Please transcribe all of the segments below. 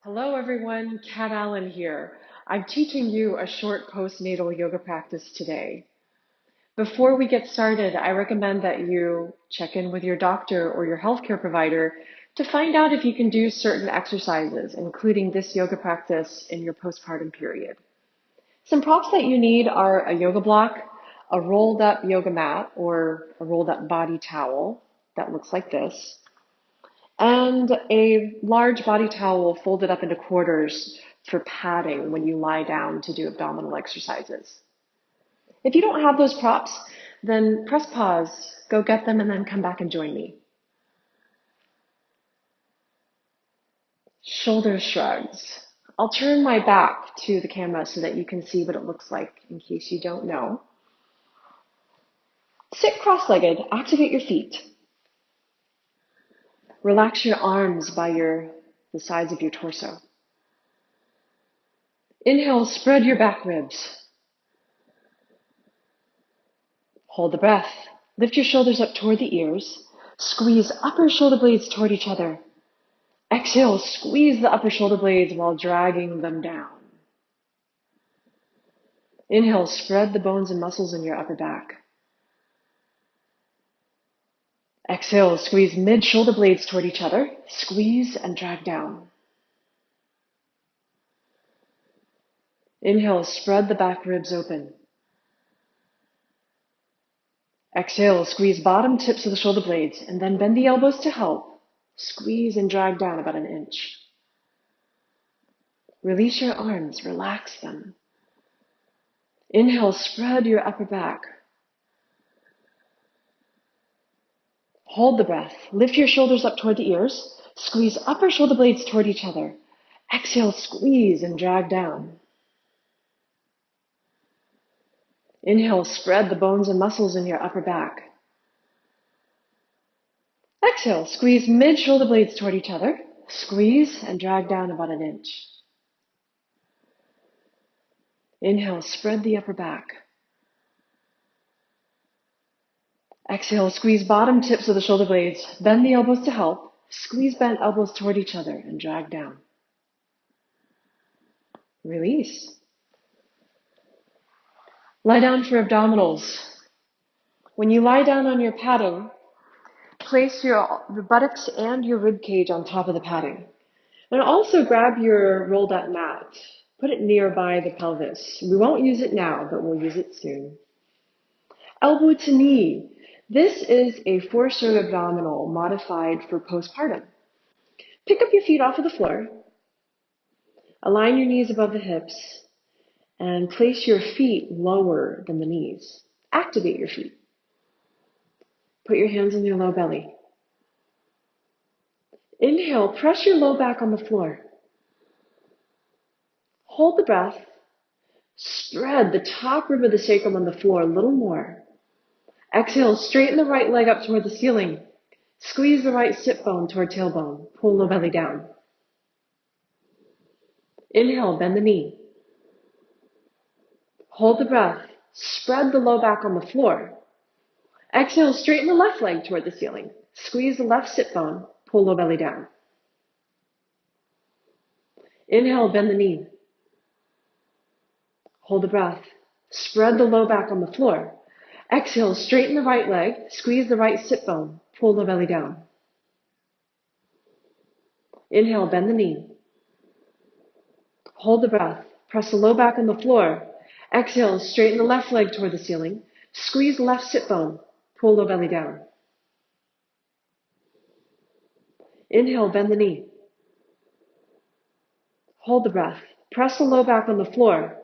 Hello everyone, Kat Allen here. I'm teaching you a short postnatal yoga practice today. Before we get started, I recommend that you check in with your doctor or your healthcare provider to find out if you can do certain exercises, including this yoga practice in your postpartum period. Some props that you need are a yoga block, a rolled up yoga mat or a rolled up body towel that looks like this, and a large body towel folded up into quarters for padding when you lie down to do abdominal exercises. If you don't have those props, then press pause, go get them, and then come back and join me. Shoulder shrugs. I'll turn my back to the camera so that you can see what it looks like in case you don't know. Sit cross-legged, activate your feet. Relax your arms by the sides of your torso. Inhale, spread your back ribs. Hold the breath. Lift your shoulders up toward the ears. Squeeze upper shoulder blades toward each other. Exhale, squeeze the upper shoulder blades while dragging them down. Inhale, spread the bones and muscles in your upper back. Exhale, squeeze mid-shoulder blades toward each other. Squeeze and drag down. Inhale, spread the back ribs open. Exhale, squeeze bottom tips of the shoulder blades and then bend the elbows to help. Squeeze and drag down about an inch. Release your arms, relax them. Inhale, spread your upper back. Hold the breath. Lift your shoulders up toward the ears. Squeeze upper shoulder blades toward each other. Exhale, squeeze and drag down. Inhale, spread the bones and muscles in your upper back. Exhale, squeeze mid-shoulder blades toward each other. Squeeze and drag down about an inch. Inhale, spread the upper back. Exhale, squeeze bottom tips of the shoulder blades. Bend the elbows to help. Squeeze bent elbows toward each other and drag down. Release. Lie down for abdominals. When you lie down on your padding, place your buttocks and your rib cage on top of the padding. And also grab your rolled up mat. Put it nearby the pelvis. We won't use it now, but we'll use it soon. Elbow to knee. This is a four-serve abdominal modified for postpartum. Pick up your feet off of the floor. Align your knees above the hips and place your feet lower than the knees. Activate your feet. Put your hands in your low belly. Inhale, press your low back on the floor. Hold the breath. Spread the top rib of the sacrum on the floor a little more. Exhale, straighten the right leg up toward the ceiling. Squeeze the right sit bone toward tailbone. Pull low belly down. Inhale, bend the knee. Hold the breath. Spread the low back on the floor. Exhale, straighten the left leg toward the ceiling. Squeeze the left sit bone. Pull low belly down. Inhale, bend the knee. Hold the breath. Spread the low back on the floor. Exhale, straighten the right leg. Squeeze the right sit bone. Pull the belly down. Inhale, bend the knee. Hold the breath. Press the low back on the floor. Exhale, straighten the left leg toward the ceiling. Squeeze the left sit bone. Pull low belly down. Inhale, bend the knee. Hold the breath. Press the low back on the floor.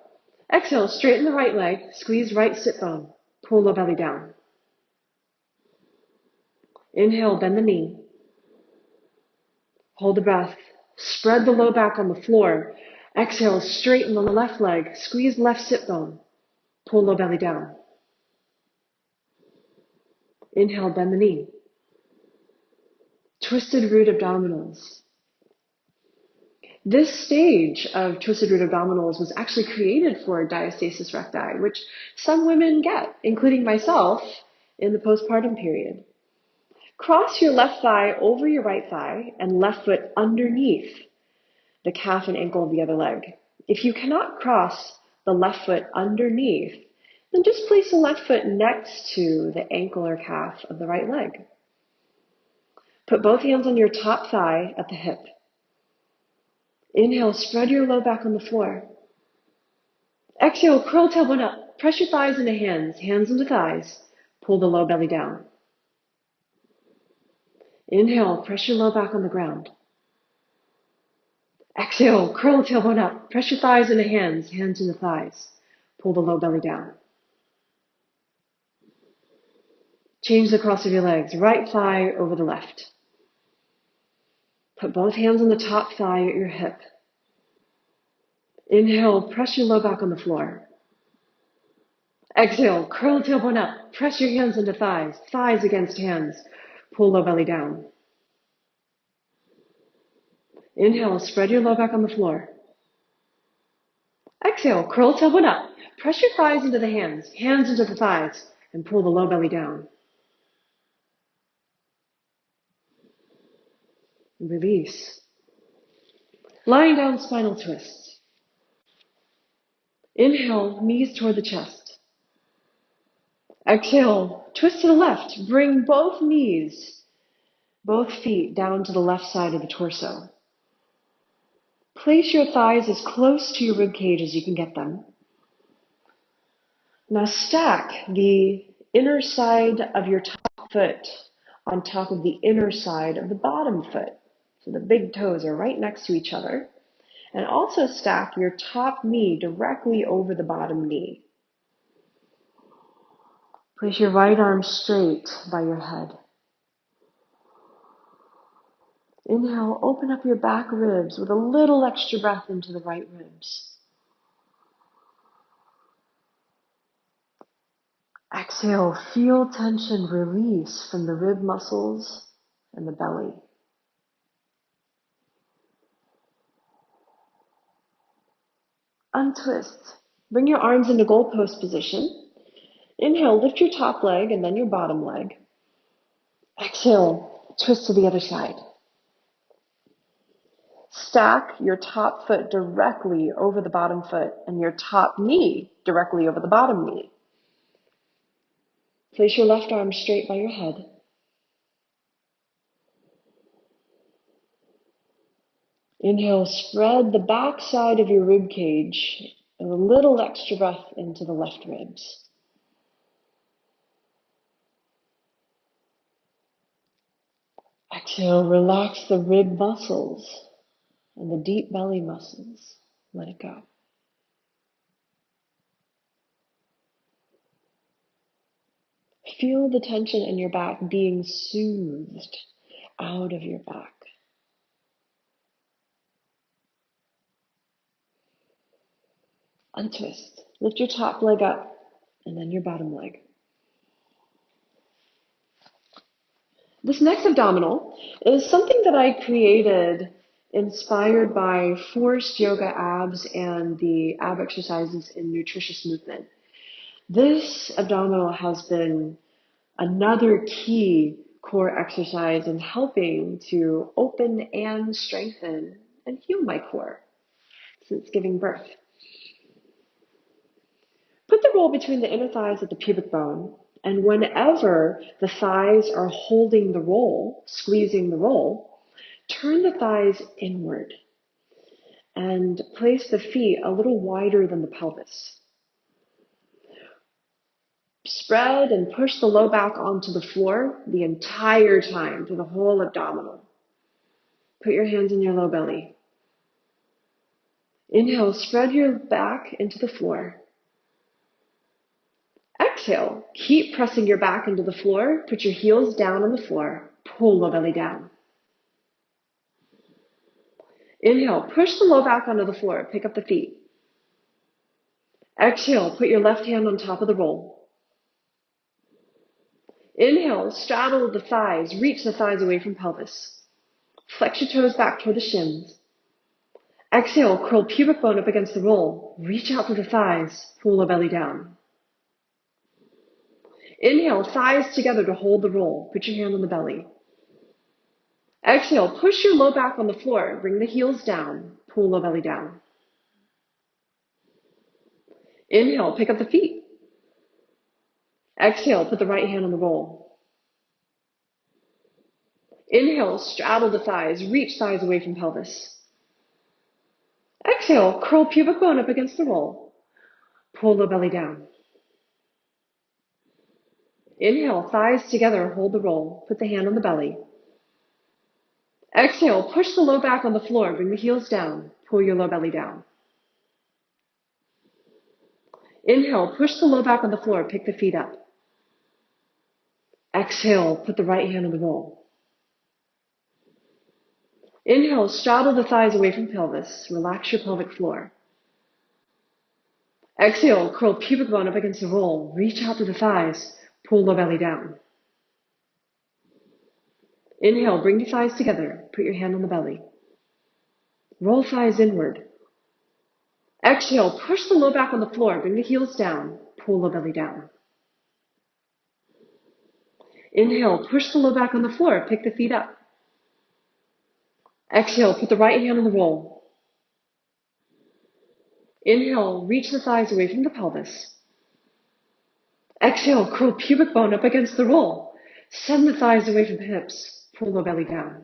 Exhale, straighten the right leg. Squeeze right sit bone. Pull low belly down. Inhale, bend the knee. Hold the breath. Spread the low back on the floor. Exhale, straighten the left leg. Squeeze left sit bone. Pull low belly down. Inhale, bend the knee. Twisted root abdominals. This stage of twisted root abdominals was actually created for diastasis recti, which some women get, including myself, in the postpartum period. Cross your left thigh over your right thigh and left foot underneath. the calf and ankle of the other leg. If you cannot cross the left foot underneath, then just place the left foot next to the ankle or calf of the right leg. Put both hands on your top thigh at the hip. Inhale, spread your low back on the floor. Exhale, curl tailbone up. Press your thighs into hands, hands into thighs. Pull the low belly down. Inhale, press your low back on the ground. Exhale, curl tailbone up. Press your thighs into hands, hands into thighs. Pull the low belly down. Change the cross of your legs, right thigh over the left. Put both hands on the top thigh at your hip. Inhale, press your low back on the floor. Exhale, curl tailbone up. Press your hands into thighs, thighs against hands. Pull low belly down. Inhale, spread your low back on the floor. Exhale, curl tailbone up. Press your thighs into the hands, hands into the thighs, and pull the low belly down. Release. Lying down, spinal twist. Inhale, knees toward the chest. Exhale, twist to the left. Bring both knees, both feet down to the left side of the torso. Place your thighs as close to your rib cage as you can get them. Now stack the inner side of your top foot on top of the inner side of the bottom foot. So the big toes are right next to each other. And also stack your top knee directly over the bottom knee. Place your right arm straight by your head. Inhale, open up your back ribs with a little extra breath into the right ribs. Exhale, feel tension release from the rib muscles and the belly. Untwist. Bring your arms into goalpost position. Inhale, lift your top leg and then your bottom leg. Exhale, twist to the other side. Stack your top foot directly over the bottom foot and your top knee directly over the bottom knee. Place your left arm straight by your head. Inhale, spread the back side of your rib cage and a little extra breath into the left ribs. Exhale, relax the rib muscles and the deep belly muscles. Let it go. Feel the tension in your back being soothed out of your back. Untwist. Lift your top leg up and then your bottom leg. This next abdominal is something that I created inspired by forced yoga abs and the ab exercises in nutritious movement. This abdominal has been another key core exercise in helping to open and strengthen and heal my core since giving birth. Put the roll between the inner thighs at the pubic bone, and whenever the thighs are holding the roll, squeezing the roll, turn the thighs inward and place the feet a little wider than the pelvis. Spread and push the low back onto the floor the entire time through the whole abdominal. Put your hands in your low belly. Inhale, spread your back into the floor. Exhale, keep pressing your back into the floor. Put your heels down on the floor. Pull low belly down. Inhale, push the low back onto the floor. Pick up the feet. Exhale, put your left hand on top of the roll. Inhale, straddle the thighs. Reach the thighs away from pelvis. Flex your toes back toward the shins. Exhale, curl pubic bone up against the roll. Reach out through the thighs. Pull low belly down. Inhale, thighs together to hold the roll. Put your hand on the belly. Exhale, push your low back on the floor. Bring the heels down. Pull low belly down. Inhale, pick up the feet. Exhale, put the right hand on the roll. Inhale, straddle the thighs. Reach thighs away from pelvis. Exhale, curl pubic bone up against the roll. Pull low belly down. Inhale, thighs together. Hold the roll. Put the hand on the belly. Exhale, push the low back on the floor. Bring the heels down. Pull your low belly down. Inhale, push the low back on the floor. Pick the feet up. Exhale, put the right hand on the roll. Inhale, straddle the thighs away from pelvis. Relax your pelvic floor. Exhale, curl pubic bone up against the roll. Reach out to the thighs. Pull low belly down. Inhale, bring your thighs together. Put your hand on the belly. Roll thighs inward. Exhale, push the low back on the floor. Bring the heels down. Pull low belly down. Inhale, push the low back on the floor. Pick the feet up. Exhale, put the right hand on the roll. Inhale, reach the thighs away from the pelvis. Exhale, curl pubic bone up against the roll. Send the thighs away from the hips. Pull low belly down.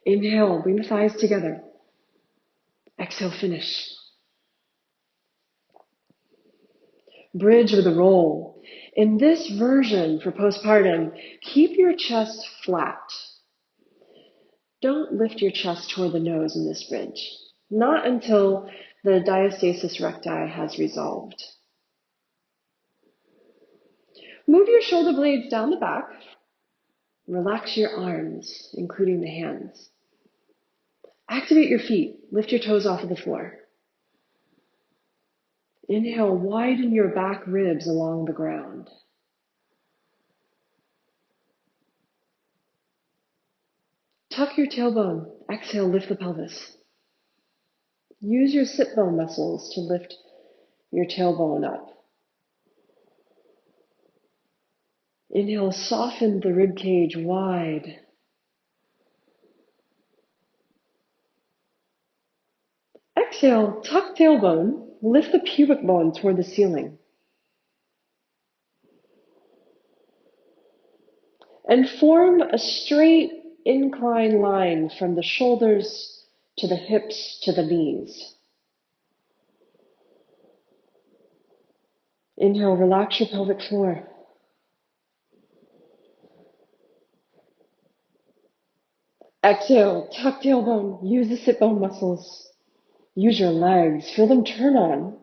Inhale, bring the thighs together. Exhale, finish. Bridge with a roll. In this version for postpartum, keep your chest flat. Don't lift your chest toward the nose in this bridge. Not until the diastasis recti has resolved. Move your shoulder blades down the back. Relax your arms, including the hands. Activate your feet. Lift your toes off of the floor. Inhale, widen your back ribs along the ground. Tuck your tailbone. Exhale, lift the pelvis. Use your sit bone muscles to lift your tailbone up. Inhale, soften the rib cage wide. Exhale, tuck tailbone. Lift the pubic bone toward the ceiling. And form a straight incline line from the shoulders to the hips to the knees. Inhale, relax your pelvic floor. Exhale, tuck tailbone. Use the sit bone muscles. Use your legs. Feel them turn on.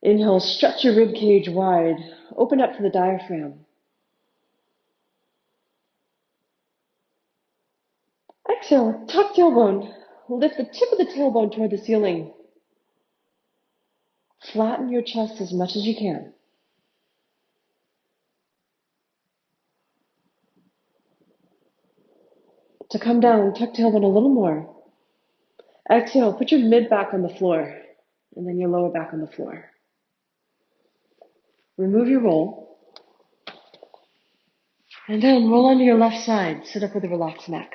Inhale, stretch your rib cage wide. Open up to the diaphragm. Exhale, tuck tailbone. Lift the tip of the tailbone toward the ceiling. Flatten your chest as much as you can. To come down, tuck tailbone a little more. Exhale, put your mid back on the floor, and then your lower back on the floor. Remove your roll, and then roll onto your left side. Sit up with a relaxed neck.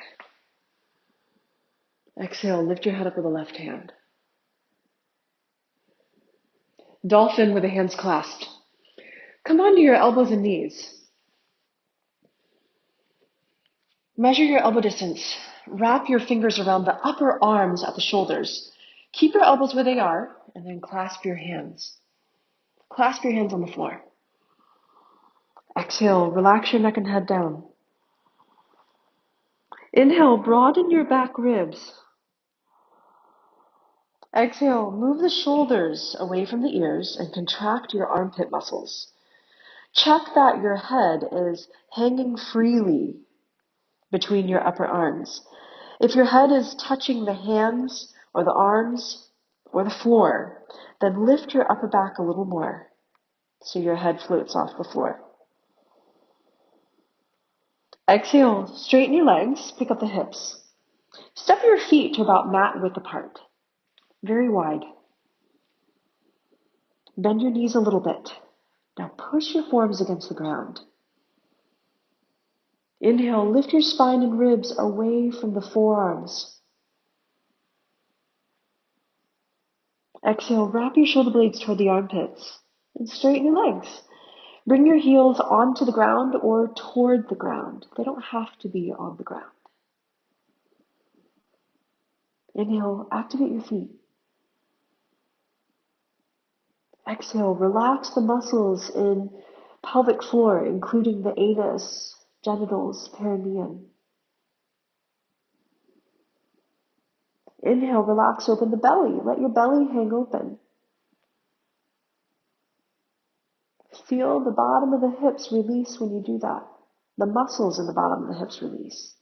Exhale, lift your head up with the left hand. Dolphin with the hands clasped. Come onto your elbows and knees. Measure your elbow distance. Wrap your fingers around the upper arms at the shoulders. Keep your elbows where they are, and then clasp your hands. Clasp your hands on the floor. Exhale, relax your neck and head down. Inhale, broaden your back ribs. Exhale, move the shoulders away from the ears and contract your armpit muscles. Check that your head is hanging freely between your upper arms. If your head is touching the hands or the arms or the floor, then lift your upper back a little more so your head floats off the floor. Exhale, straighten your legs, pick up the hips. Step your feet to about mat width apart, very wide. Bend your knees a little bit. Now push your forearms against the ground. Inhale, lift your spine and ribs away from the forearms. Exhale, wrap your shoulder blades toward the armpits and straighten your legs. Bring your heels onto the ground or toward the ground. They don't have to be on the ground. Inhale, activate your feet. Exhale, relax the muscles in pelvic floor, including the anus, genitals, perineum. Inhale, relax, open the belly. Let your belly hang open. Feel the bottom of the hips release when you do that. The muscles in the bottom of the hips release.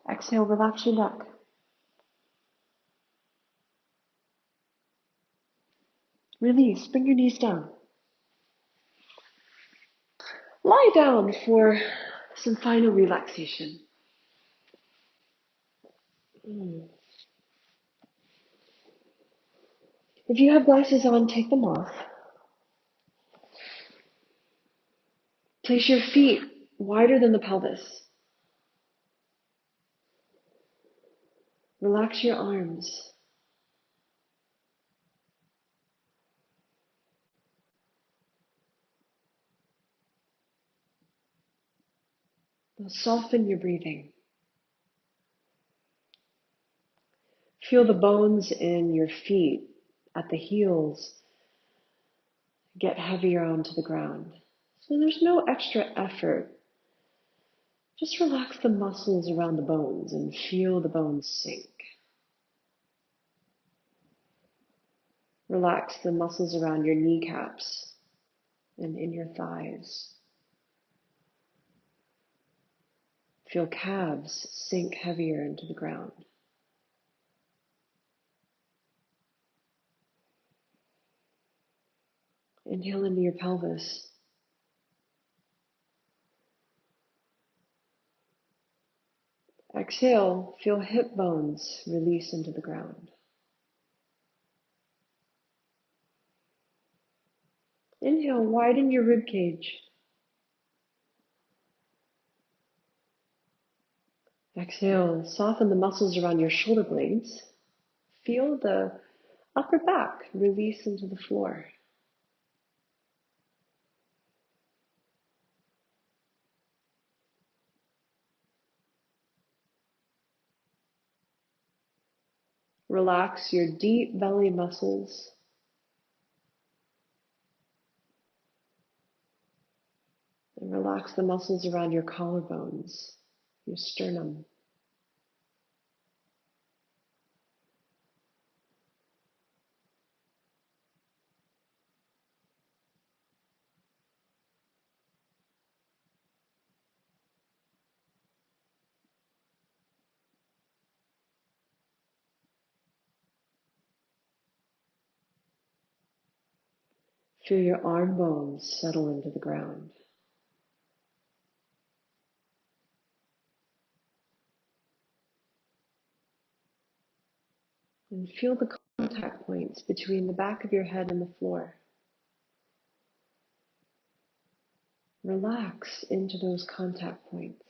Exhale, relax your neck. Release, bring your knees down. Lie down for some final relaxation. If you have glasses on, take them off. Place your feet wider than the pelvis. Relax your arms. Soften your breathing. Feel the bones in your feet at the heels get heavier onto the ground. So there's no extra effort. Just relax the muscles around the bones and feel the bones sink. Relax the muscles around your kneecaps and in your thighs. Feel calves sink heavier into the ground. Inhale into your pelvis. Exhale, feel hip bones release into the ground. Inhale, widen your rib cage. Exhale, soften the muscles around your shoulder blades. Feel the upper back release into the floor. Relax your deep belly muscles. And relax the muscles around your collarbones, your sternum. Feel your arm bones settle into the ground. And feel the contact points between the back of your head and the floor. Relax into those contact points.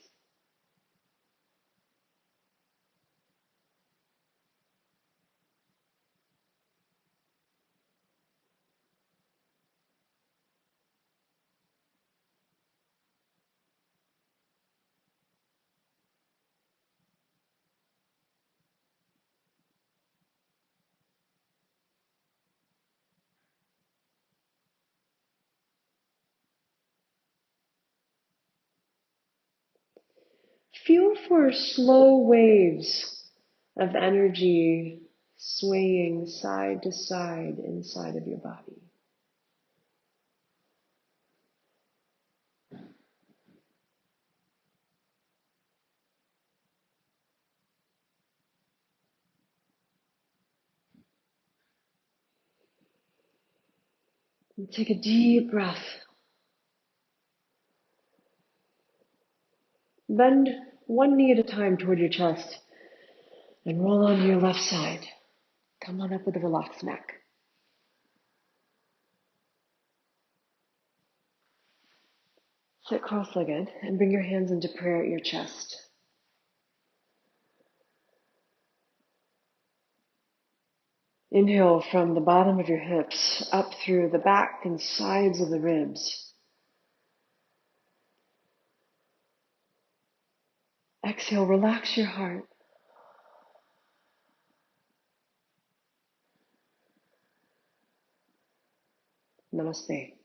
Feel for slow waves of energy swaying side to side inside of your body. And take a deep breath. Bend one knee at a time toward your chest and roll onto your left side. Come on up with a relaxed neck. Sit cross-legged and bring your hands into prayer at your chest. Inhale from the bottom of your hips up through the back and sides of the ribs. Exhale, relax your heart. Namaste.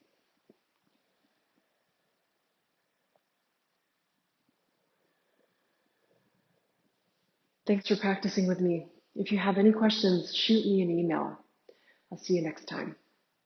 Thanks for practicing with me. If you have any questions, shoot me an email. I'll see you next time.